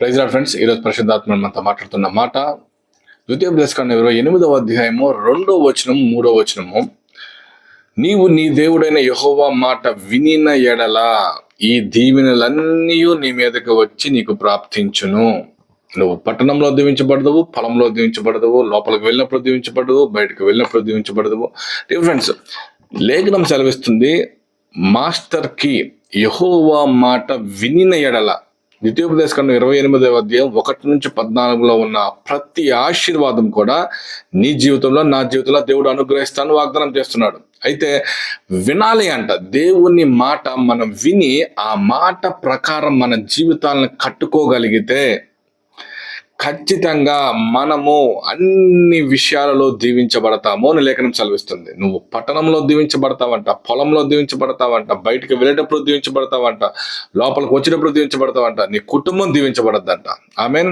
Praise lord friends, ఈరోజు పరిశుద్ధాత్మ మనతో మాట్లాడుతున్న మాట ద్వితీయోపదేశకాండం 28వ అధ్యాయము 2వ వచనం 3వ వచనము. నీవు నీ దేవుడైన యెహోవా మాట వినిన ఎడల ఈ దీవెనలన్నీ నీ మీదకి వచ్చి నీకు ప్రాప్తించును. నువ్వు పట్టణంలో దీవించబడదువు, పొలంలో దీవించబడదువు, లోపలికి వెళ్ళినప్పుడు దీవించబడదు, బయటకు వెళ్ళినప్పుడు దీవించబడదువు. ఫ్రెండ్స్, లేఖనం సెలవిస్తుంది, మాస్టర్ కి యెహోవా మాట వినిన ఎడల ద్వితీయోపదేశకాండం 28వ అధ్యాయం 1 నుంచి 14లో ఉన్న ప్రతి ఆశీర్వాదం కూడా నీ జీవితంలో, నా జీవితంలో దేవుడు అనుగ్రహిస్తాను వాగ్దానం చేస్తున్నాడు. అయితే వినాలి అంట. దేవుని మాట మనం విని ఆ మాట ప్రకారం మన జీవితాలను కట్టుకోగలిగితే ఖచ్చితంగా మనము అన్ని విషయాలలో దీవించబడతాము అని లేఖనం సెలవిస్తుంది. నువ్వు పట్టణంలో దీవించబడతావంట, పొలంలో దీవించబడతావంట, బయటికి వెళ్ళేటప్పుడు దీవించబడతావంట, లోపలికి వచ్చేటప్పుడు దీవించబడతావంట, నీ కుటుంబం దీవించబడద్దంట. ఆమేన్.